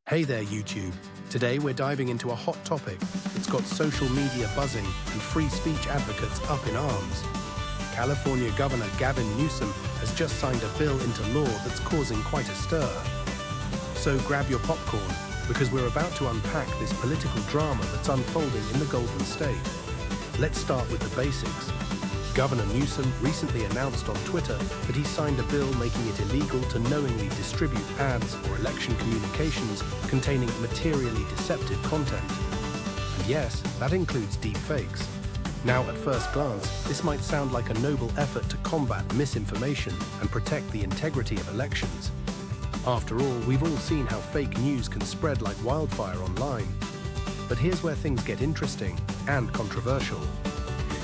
Hey there, YouTube. Today we're diving into a hot topic that's got social media buzzing and free speech advocates up in arms. California Governor Gavin Newsom has just signed a bill into law that's causing quite a stir. So grab your popcorn, because we're about to unpack this political drama that's unfolding in the Golden State. Let's start with the basics. Governor Newsom recently announced on Twitter that he signed a bill making it illegal to knowingly distribute ads or election communications containing materially deceptive content. And yes, that includes deepfakes. Now, at first glance, this might sound like a noble effort to combat misinformation and protect the integrity of elections. After all, we've all seen how fake news can spread like wildfire online. But here's where things get interesting and controversial.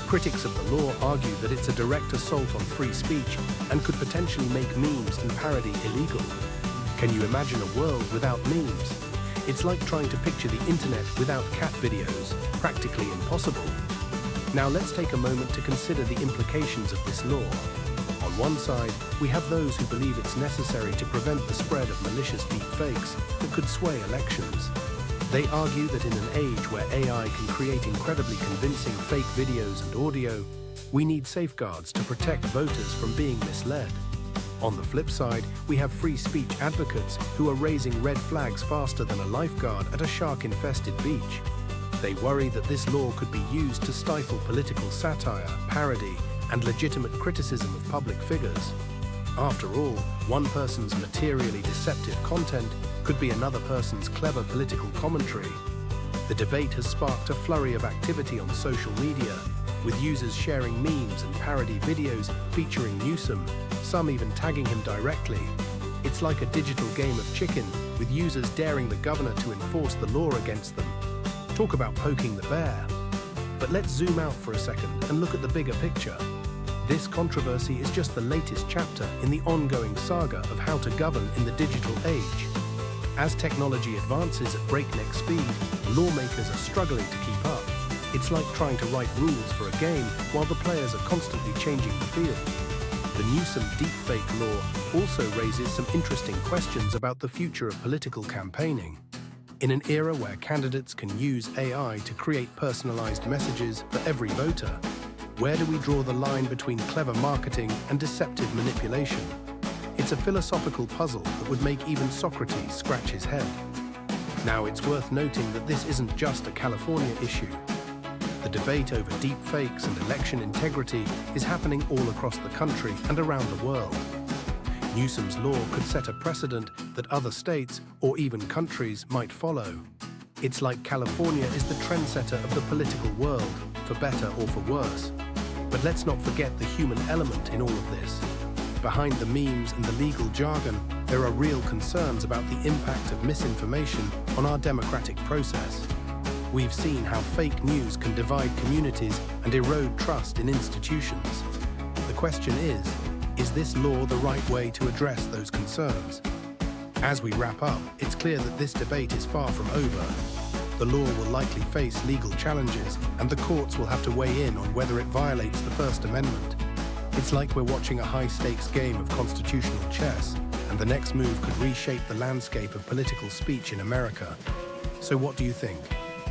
Critics of the law argue that it's a direct assault on free speech and could potentially make memes and parody illegal. Can you imagine a world without memes? It's like trying to picture the internet without cat videos, practically impossible. Now let's take a moment to consider the implications of this law. On one side, we have those who believe it's necessary to prevent the spread of malicious deepfakes that could sway elections. They argue that in an age where AI can create incredibly convincing fake videos and audio, we need safeguards to protect voters from being misled. On the flip side, we have free speech advocates who are raising red flags faster than a lifeguard at a shark-infested beach. They worry that this law could be used to stifle political satire, parody, and legitimate criticism of public figures. After all, one person's materially deceptive content could be another person's clever political commentary. The debate has sparked a flurry of activity on social media, with users sharing memes and parody videos featuring Newsom, some even tagging him directly. It's like a digital game of chicken, with users daring the governor to enforce the law against them. Talk about poking the bear. But let's zoom out for a second and look at the bigger picture. This controversy is just the latest chapter in the ongoing saga of how to govern in the digital age. As technology advances at breakneck speed, lawmakers are struggling to keep up. It's like trying to write rules for a game while the players are constantly changing the field. The Newsom deepfake law also raises some interesting questions about the future of political campaigning. In an era where candidates can use AI to create personalized messages for every voter, where do we draw the line between clever marketing and deceptive manipulation? It's a philosophical puzzle that would make even Socrates scratch his head. Now, it's worth noting that this isn't just a California issue. The debate over deepfakes and election integrity is happening all across the country and around the world. Newsom's law could set a precedent that other states or even countries might follow. It's like California is the trendsetter of the political world, for better or for worse. But let's not forget the human element in all of this. Behind the memes and the legal jargon, there are real concerns about the impact of misinformation on our democratic process. We've seen how fake news can divide communities and erode trust in institutions. The question is this law the right way to address those concerns? As we wrap up, it's clear that this debate is far from over. The law will likely face legal challenges, and the courts will have to weigh in on whether it violates the First Amendment. It's like we're watching a high-stakes game of constitutional chess, and the next move could reshape the landscape of political speech in America. So what do you think?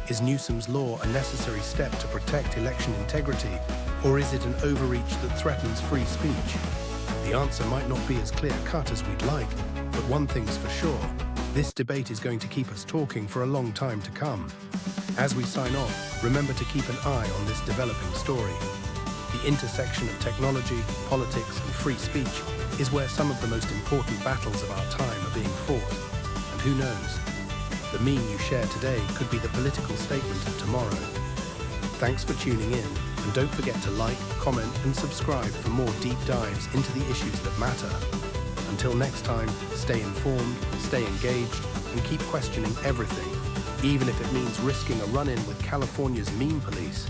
Is Newsom's law a necessary step to protect election integrity, or is it an overreach that threatens free speech? The answer might not be as clear-cut as we'd like, but one thing's for sure. This debate is going to keep us talking for a long time to come. As we sign off, remember to keep an eye on this developing story. The intersection of technology, politics, and free speech is where some of the most important battles of our time are being fought. And who knows? The meme you share today could be the political statement of tomorrow. Thanks for tuning in, and don't forget to like, comment, and subscribe for more deep dives into the issues that matter. Until next time, stay informed, stay engaged, and keep questioning everything, even if it means risking a run-in with California's meme police.